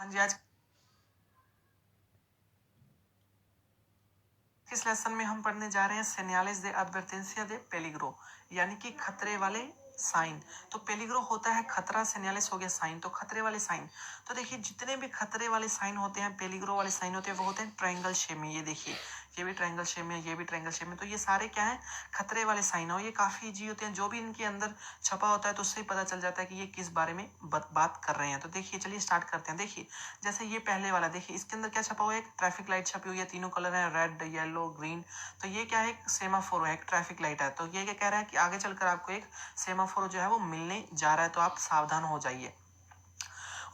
हाँ जी, आज इस लेसन में हम पढ़ने जा रहे हैं सेनियालिस दे एडवर्टेंसिया दे पेलिग्रो, यानी कि खतरे वाले साइन। तो पेलिग्रो होता है खतरा, सेनियालिस हो गया साइन, तो खतरे वाले साइन। तो देखिए जितने भी खतरे वाले साइन होते हैं, पेलिग्रो वाले साइन होते हैं, वो होते हैं ट्रायंगल शेप में। ये देखिए, ये भी ट्रायंगल शेप में, ये भी ट्रायंगल शेप में। तो ये सारे क्या है, खतरे वाले साइन। और ये काफी इजी होते हैं, जो भी इनके अंदर छपा होता है तो उससे ही पता चल जाता है कि ये किस बारे में बात कर रहे हैं। तो देखिए, चलिए स्टार्ट करते हैं। देखिए जैसे ये पहले वाला, देखिए इसके अंदर क्या छपा हुआ है, एक ट्रैफिक लाइट छपी हुई है, तीनों कलर है, रेड येलो ग्रीन। तो ये क्या है, एक सेमाफोर है, एक ट्रैफिक लाइट है। तो ये क्या कह रहा है कि आगे चलकर आपको एक सेमाफोर जो है वो मिलने जा रहा है, तो आप सावधान हो जाइए।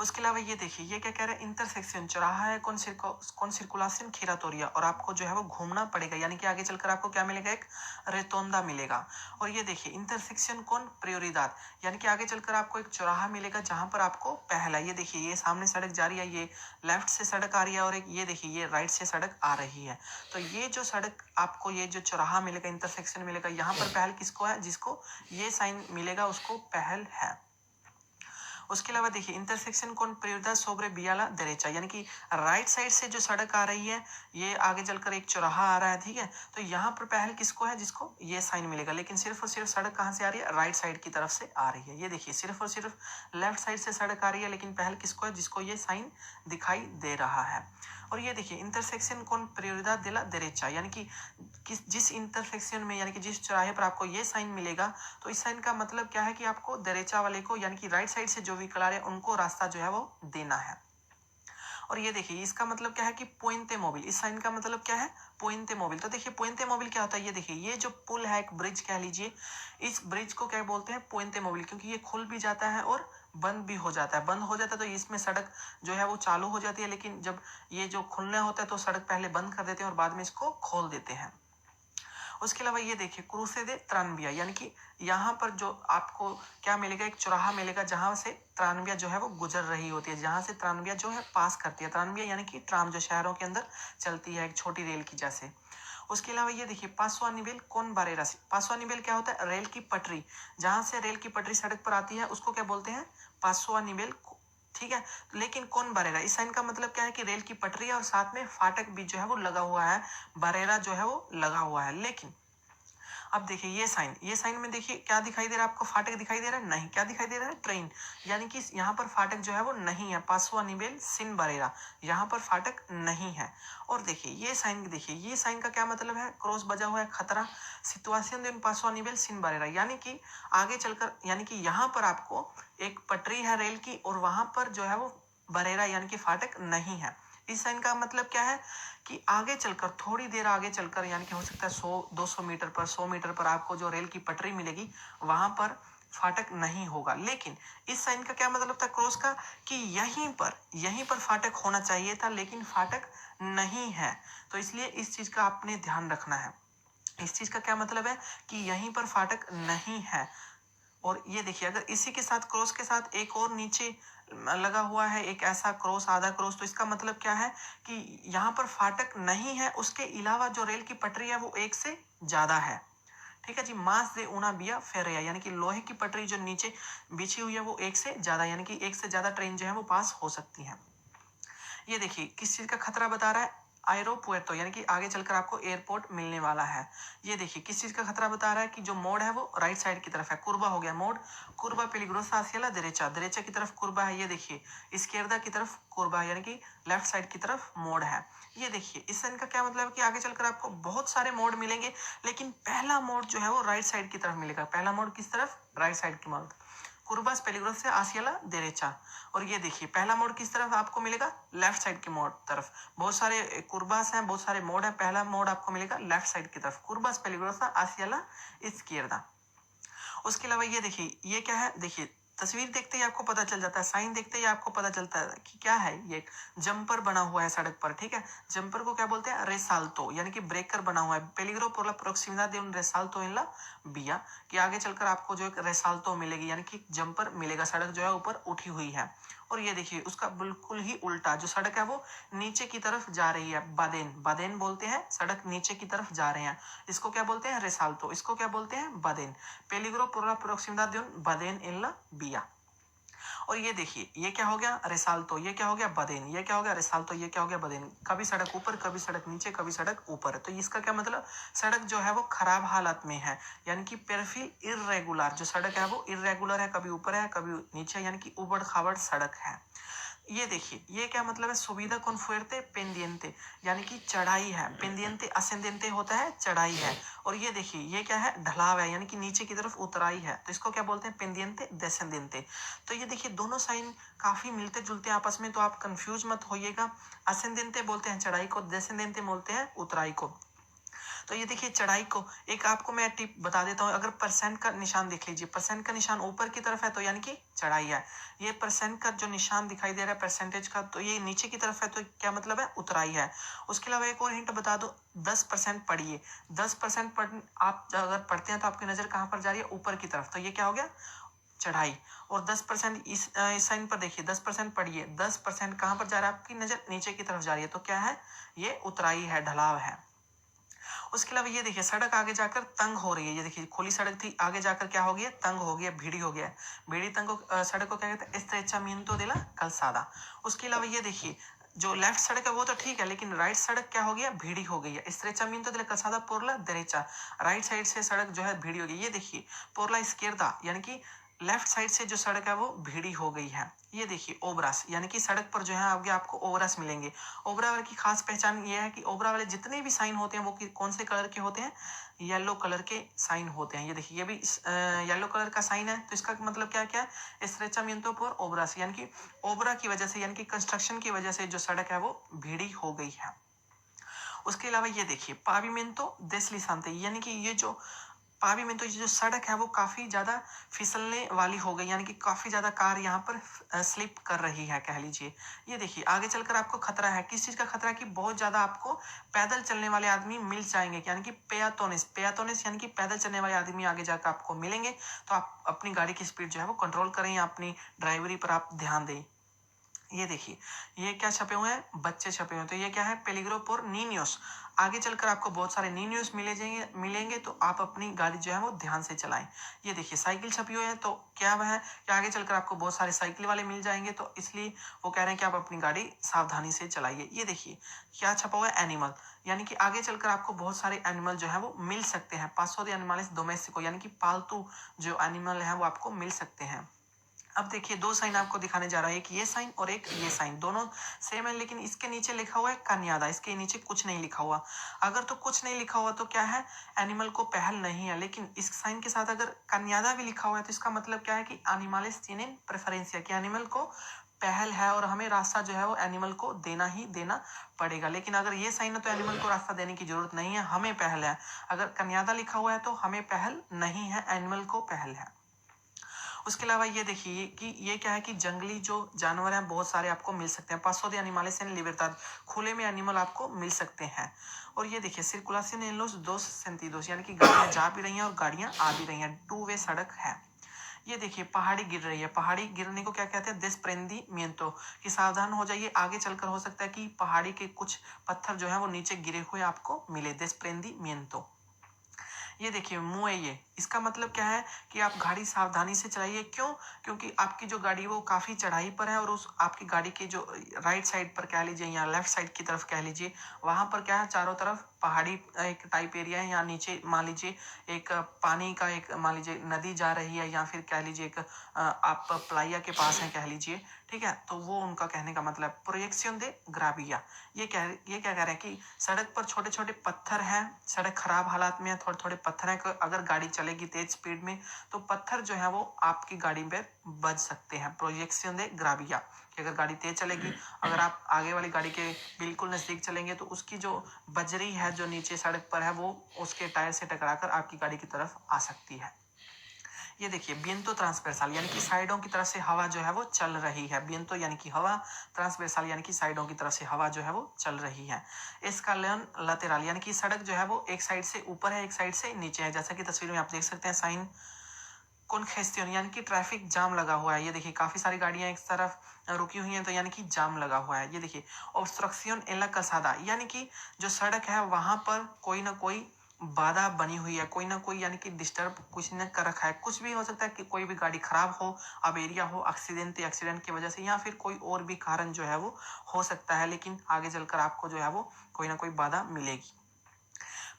उसके अलावा ये देखिए, ये क्या कह रहा है, इंटरसेक्शन चौराहा है, कौन सर्कुलेशन खीरातोरिया, और आपको जो है वो घूमना पड़ेगा, यानी कि आगे चलकर आपको क्या मिलेगा, एक रेतोंदा मिलेगा। और ये देखिए इंटरसेक्शन कौन प्रियोरिदाद, यानी कि आगे चलकर आपको एक चौराहा मिलेगा जहां पर आपको पहला, ये देखिए ये सामने सड़क जा रही है, ये लेफ्ट से सड़क आ रही है, और एक ये देखिए ये राइट से सड़क आ रही है। तो ये जो सड़क आपको, ये जो चौराहा मिलेगा, इंटरसेक्शन मिलेगा, यहाँ पर पहल किसको है, जिसको ये साइन मिलेगा उसको पहल है। उसके अलावा देखिए इंटरसेक्शन कौन प्रियोदा सोब्रे बियाला दरेचा, यानी कि राइट साइड से जो सड़क आ रही है, ये आगे चलकर एक चौराहा आ रहा है, ठीक है। तो यहाँ पर पहल किसको है, जिसको ये साइन मिलेगा। लेकिन सिर्फ और सिर्फ सड़क कहाँ से आ रही है, राइट साइड की तरफ से आ रही है। ये देखिए सिर्फ और सिर्फ लेफ्ट साइड से सड़क आ रही है, लेकिन पहल किसको है, जिसको ये साइन दिखाई दे रहा है। और ये देखिए इंटरसेक्शन कौन प्रियोरिदad de la derecha, यानी कि जिस इंटरसेक्शन में, यानी कि जिस चौराहे पर आपको ये साइन मिलेगा, तो इस साइन का मतलब क्या है कि आपको दरेचा वाले को, यानी कि राइट साइड से जो व्हीकल आ रहे हैं उनको रास्ता जो है वो देना है। और ये देखिए इसका मतलब क्या है कि पुएंते मोबिल, इस साइन का मतलब क्या है, पुएंते मोबिल। तो देखिए पुएंते मोबिल क्या होता है, ये देखिए ये जो पुल है, एक ब्रिज कह लीजिए, इस ब्रिज को क्या बोलते हैं, पुएंते मोबिल, क्योंकि ये खुल भी जाता है और बंद भी हो जाता है। बंद हो जाता है तो इसमें सड़क जो है वो चालू हो जाती है, लेकिन जब ये जो खुलना होता है तो सड़क पहले बंद कर देते हैं और बाद में इसको खोल देते हैं। उसके अलावा ये देखिए क्रूसे दे त्रानबिया, यानी कि यहाँ पर जो आपको क्या मिलेगा, एक चौराहा मिलेगा जहां से त्रानबिया जो है वो गुजर रही होती है, जहां से त्रानबिया जो है पास करती है। त्रानबिया यानी कि ट्राम, जो शहरों के अंदर चलती है एक छोटी रेल की जैसे। उसके अलावा ये देखिए पासवा निबेल कौन बारेरा से, पासवा निबेल क्या होता है, रेल की पटरी, जहां से रेल की पटरी सड़क पर आती है उसको क्या बोलते हैं, पासवा निबेल, ठीक है। लेकिन कौन बरेरा, इस साइन का मतलब क्या है कि रेल की पटरी है और साथ में फाटक भी जो है वो लगा हुआ है, बरेरा जो है वो लगा हुआ है। लेकिन अब देखिए ये साइन में देखिए क्या दिखाई दे रहा है आपको, फाटक दिखाई दे रहा है, नहीं, क्या दिखाई दे रहा है, ट्रेन, यानी कि यहाँ पर फाटक जो है वो नहीं है। पासवा निबेल सिन बरेरा, यहाँ पर फाटक नहीं है। और देखिए ये साइन, देखिए ये साइन का क्या मतलब है, क्रॉस बजा हुआ है, खतरा, सिचुएशन दिन पासवा निबेल सिन बरेरा, यानी कि आगे चलकर, यानी कि यहाँ पर आपको एक पटरी है रेल की और वहां पर जो है वो बरेरा यानी कि फाटक नहीं है। इस साइन का मतलब क्या है कि आगे चलकर, थोड़ी देर आगे चलकर, यानी कि हो सकता है 100-200 मीटर पर, 100 मीटर पर आपको जो रेल की पटरी मिलेगी वहां पर फाटक नहीं होगा। लेकिन इस साइन का क्या मतलब था क्रॉस का, कि यहीं पर फाटक होना चाहिए था, लेकिन फाटक नहीं है। तो इसलिए इस चीज का आपने ध्यान रखना है। इस चीज का क्या मतलब है कि यहीं पर फाटक नहीं है। और ये देखिए अगर इसी के साथ क्रॉस के साथ एक और नीचे लगा हुआ है, एक ऐसा क्रॉस, आधा क्रॉस, तो इसका मतलब क्या है कि यहाँ पर फाटक नहीं है, उसके अलावा जो रेल की पटरी है वो एक से ज्यादा है। ठीक है जी, मास दे ऊना बिया फेरिया, यानी कि लोहे की पटरी जो नीचे बिछी हुई है वो एक से ज्यादा, यानी कि एक से ज्यादा ट्रेन जो है वो पास हो सकती है। ये देखिए किस चीज का खतरा बता रहा है, एयरोपुerto, यानी कि आगे चलकर आपको एयरपोर्ट मिलने वाला है। ये देखिए किस चीज का खतरा बता रहा है कि जो मोड़ है वो राइट साइड की तरफ है, कुर्बा हो गया मोड़, कुर्बा पेलिग्रोसा हासियला देरेचा, देरेचा की तरफ कुर्बा है। ये देखिए इस्केर्दा की तरफ कुर्बा है, यानी कि लेफ्ट साइड की तरफ मोड़ है। ये देखिए इस साइन का क्या मतलब है कि आगे चलकर आपको बहुत सारे मोड़ मिलेंगे, लेकिन पहला मोड़ जो है वो राइट साइड की तरफ मिलेगा। पहला मोड़ किस तरफ, राइट साइड की मोड़, कुर्बास पेलिग्रोस से आसियाला देरेचा। और ये देखिए पहला मोड़ किस तरफ आपको मिलेगा, लेफ्ट साइड की मोड़ तरफ। बहुत सारे कुर्बास हैं, बहुत सारे मोड़ हैं, पहला मोड़ आपको मिलेगा लेफ्ट साइड की तरफ, कुर्बास पेलिग्रोसा आसियाला इस्कियर्दा। उसके अलावा ये देखिए ये क्या है, देखिए तस्वीर देखते ही आपको पता चल जाता है, साइन देखते ही आपको पता चलता है कि क्या है, ये जंपर बना हुआ है सड़क पर, ठीक है। जंपर को क्या बोलते हैं, रेसाल्तो, यानी कि ब्रेकर बना हुआ है। पेलिग्रो por la proximidad de un resalto en la vía, कि आगे चलकर आपको जो एक रेसाल्तो मिलेगी, यानी कि जंपर मिलेगा, सड़क जो है ऊपर उठी हुई है। और ये देखिए उसका बिल्कुल ही उल्टा जो सड़क है वो नीचे की तरफ जा रही है, बादेन, बादेन बोलते हैं, सड़क नीचे की तरफ जा रहे हैं, इसको क्या बोलते हैं, रेसाल्तो, इसको क्या बोलते हैं, बादेन। पेलिग्रो por la proximidad de un baden en la vía। और ये देखिए ये क्या हो गया रिसाल्टो, ये क्या हो गया बदेन, ये क्या हो गया रिसाल्टो, ये क्या हो गया बदेन। कभी सड़क ऊपर, कभी सड़क नीचे, कभी सड़क ऊपर। तो इसका क्या मतलब, सड़क जो है वो खराब हालत में है, यानी कि पेरफिल इर्रेगुलर, जो सड़क है वो इर्रेगुलर है, कभी ऊपर है कभी नीचे, यानी कि उबड़ खाबड़ सड़क है। ये देखिए ये क्या मतलब है, सुविधा con fuerte pendiente, यानी कि चढ़ाई है। पेंडियंते असेंडेंटे होता है चढ़ाई है। और ये देखिए ये क्या है ढलाव है, यानी कि नीचे की तरफ उतराई है, तो इसको क्या बोलते हैं पेंडियंते descendente। तो ये देखिए दोनों साइन काफी मिलते जुलते हैं आपस में, तो आप कंफ्यूज मत होइएगा। असेंडेंटे बोलते हैं चढ़ाई को, descendente बोलते हैं उतराई को। तो ये देखिए चढ़ाई को, एक आपको मैं टिप बता देता हूँ, अगर परसेंट का निशान देख लीजिए, परसेंट का निशान ऊपर की तरफ है तो यानी कि चढ़ाई है। ये परसेंट का जो निशान दिखाई दे रहा है परसेंटेज का, तो ये नीचे की तरफ है तो क्या मतलब है उतराई है। उसके अलावा एक और हिंट बता दो, 10% पढ़िए। 10% पढ़ आप अगर पढ़ते हैं तो आपकी नजर कहाँ पर जा रही है ऊपर की तरफ, तो ये क्या हो गया चढ़ाई। और 10% इस साइन पर देखिए 10% पढ़िए, 10% कहाँ पर जा रहा है आपकी नजर नीचे की तरफ जा रही है, तो क्या है ये उतराई है ढलाव है। उसके अलावा ये देखिए सड़क आगे जाकर तंग हो रही है, ये देखिए खुली सड़क थी आगे जाकर क्या हो गया तंग हो गया, भीड़ी हो गया। भीड़ी तंग सड़क को क्या कहते हैं estrechamiento de la calzada। उसके अलावा ये देखिए जो लेफ्ट सड़क है वो तो ठीक है, लेकिन राइट सड़क क्या हो गया भीड़ी हो गई है। estrechamiento de la calzada por la derecha, right side से सड़क जो है भीड़ी हो गई। ये देखिए por la izquierda, यानी कि लेफ्ट साइड से जो सड़क है वो भीड़ी हो गई है। ये देखिए ओब्रास, यानी कि सड़क पर जो है आगे आपको ओब्रास मिलेंगे। ओबरा वाले की खास पहचान ये है कि ओबरा वाले जितने भी साइन होते हैं वो कौन से कलर के होते हैं, येलो कलर के साइन होते हैं। ये देखिए ये भी येलो कलर का साइन है, तो इसका मतलब क्या क्या है स्ट्रेचामिento por obras, यानी कि ओबरा की वजह से, यानी कि कंस्ट्रक्शन की वजह से जो सड़क है वो भीड़ी हो गई है। उसके अलावा ये देखिए पाविमेंतो deslizante, यानी कि ये जो पाविमेंतो ये जो सड़क है वो काफी ज्यादा फिसलने वाली हो गई, यानी कि काफी ज्यादा कार यहाँ पर स्लिप कर रही है कह लीजिए। ये देखिए आगे चलकर आपको खतरा है, किस चीज का खतरा है कि बहुत ज्यादा आपको पैदल चलने वाले आदमी मिल जाएंगे, यानी कि पेयातोनिस, पेयातोनिस यानी कि पैदल चलने वाले आदमी आगे जाकर आपको मिलेंगे। तो आप अपनी गाड़ी की स्पीड जो है वो कंट्रोल करें, या अपनी ड्राइवरी पर आप ध्यान दें। ये देखिए ये क्या छपे हुए हैं बच्चे छपे हुए हैं, तो ये क्या है पेलिग्रो पोर नीनियोस। आगे चलकर आपको बहुत सारे नीनियोस मिलेंगे, तो आप अपनी गाड़ी जो है वो ध्यान से चलाएं। ये देखिए साइकिल छपी हुई है, तो क्या वह है कि आगे चलकर आपको बहुत सारे साइकिल वाले मिल जाएंगे, तो इसलिए वो कह रहे हैं कि आप अपनी गाड़ी सावधानी से चलाइए। ये देखिए क्या छपा हुआ है एनिमल, यानी कि आगे चलकर आपको बहुत सारे एनिमल जो है वो मिल सकते हैं। पासो दे एनिमल्स डोमेस्टिको, यानी कि पालतू जो एनिमल है वो आपको मिल सकते हैं। अब देखिए दो साइन आपको दिखाने जा रहा है, एक ये साइन और एक ये साइन, दोनों सेम है, लेकिन इसके नीचे लिखा हुआ है कन्यादा, इसके नीचे कुछ नहीं लिखा हुआ। अगर तो कुछ नहीं लिखा हुआ तो क्या है एनिमल को पहल नहीं है, लेकिन इस साइन के साथ अगर कन्यादा भी लिखा हुआ है तो इसका मतलब क्या है कि एनिमल्स tienen preferencia, कि एनिमल को पहल है और हमें रास्ता जो है वो एनिमल को देना ही देना पड़ेगा। लेकिन अगर ये साइन है तो एनिमल को रास्ता देने की जरूरत नहीं है, हमें पहल है। अगर कन्यादा लिखा हुआ है तो हमें पहल नहीं है, एनिमल को पहल है। उसके अलावा ये देखिए कि ये क्या है कि जंगली जो जानवर हैं बहुत सारे आपको मिल सकते हैं। पासो दे एनिमल्स इन लिबर्टad, खुले में एनिमल आपको मिल सकते हैं। और ये देखिए सर्कुलेशन इन los dos sentidos, यानी कि गाड़ियां जा भी रही हैं और गाड़ियां आ भी रही हैं, टू वे सड़क है। ये देखिए पहाड़ी गिर रही है, पहाड़ी गिरने को क्या कहते हैं desprendimiento, कि सावधान हो जाइए, आगे चलकर हो सकता है कि पहाड़ी के कुछ पत्थर जो है वो नीचे गिरे हुए आपको मिले, desprendimiento। ये देखिए मुए, इसका मतलब क्या है कि आप गाड़ी सावधानी से चलाइए। क्यों? क्योंकि आपकी जो गाड़ी वो काफी चढ़ाई पर है, और उस आपकी गाड़ी के जो राइट साइड पर कह लीजिए या लेफ्ट साइड की तरफ कह लीजिए, वहां पर क्या है चारों तरफ पहाड़ी एक टाइप एरिया है, या नीचे मान लीजिए एक पानी का एक मान लीजिए नदी जा रही है, या फिर कह लीजिए एक आप प्लाइया के पास है कह लीजिए, ठीक है। तो वो उनका कहने का मतलब प्रोजेक्शन दे ग्राविया, ये क्या कह रहे हैं कि सड़क पर छोटे छोटे पत्थर हैं, सड़क खराब हालात में है, थोड़े थोड़े पत्थर हैं, अगर गाड़ी चलेगी तेज स्पीड में तो पत्थर जो है वो आपकी गाड़ी पे बज सकते हैं। प्रोजेक्शन दे ग्राविया, कि अगर गाड़ी तेज चलेगी, अगर आप आगे वाली गाड़ी के बिल्कुल नजदीक चलेंगे तो उसकी जो बजरी है जो नीचे सड़क पर है वो उसके टायर से टकराकर आपकी गाड़ी की तरफ आ सकती है। ये देखिए बियंतो ट्रांसवर्सल, यानी कि साइडों की तरफ से हवा जो है वो चल रही है। बियंतो यानी कि हवा, ट्रांसवर्सल यानी कि साइडों की तरफ से हवा जो है वो चल रही है। एस्कालेन लतेरल, यानी कि सड़क जो है वो एक साइड से ऊपर है एक साइड से नीचे है, जैसा कि तस्वीर में आप देख सकते हैं साइन कॉन्जेस्शन, यानी कि ट्रैफिक जाम लगा हुआ है। ये देखिए काफी सारी गाड़ियां एक तरफ रुकी हुई हैं, तो यानी कि जाम लगा हुआ है। ये देखिए ऑब्स्ट्रक्शन एन ला कसादा, यानी कि जो सड़क है वहां पर कोई ना कोई बाधा बनी हुई है, कोई ना कोई यानी कि डिस्टर्ब कुछ ने कर रखा है। कुछ भी हो सकता है कि कोई भी गाड़ी खराब हो, अब एरिया हो, एक्सीडेंट की वजह से, या फिर कोई और भी कारण जो है वो हो सकता है, लेकिन आगे चलकर आपको जो है वो कोई ना कोई बाधा मिलेगी।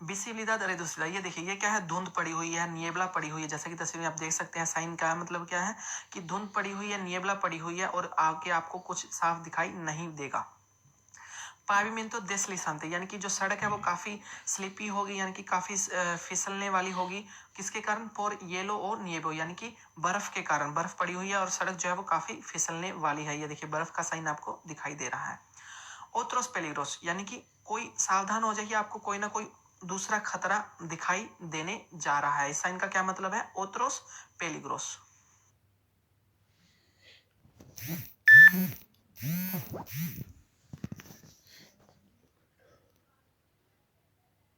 विजिबिलिडad reducida, ये देखिए ये क्या है, धुंध पड़ी हुई है, निएबला पड़ी हुई है। जैसे कि तस्वीर में आप देख सकते हैं, साइन का मतलब क्या है कि धुंध पड़ी हुई है, निएबला पड़ी हुई है और आगे आपको कुछ साफ दिखाई नहीं देगा। पाविमेंटो देस्लिसांते, यानी कि जो सड़क है वो काफी स्लिपी होगी, यानी कि काफी फिसलने वाली होगी। किसके कारण? पोर येलो और निएबो, यानी कि बर्फ के कारण, बर्फ पड़ी हुई है और सड़क जो है वो काफी फिसलने वाली है। ये देखिए बर्फ का साइन आपको दिखाई दे रहा है। ओत्रोस पेलिग्रोस, यानी कि कोई सावधान हो जाइए, आपको कोई ना कोई दूसरा खतरा दिखाई देने जा रहा है। इस साइन का क्या मतलब है? ओत्रोस पेलिग्रोस।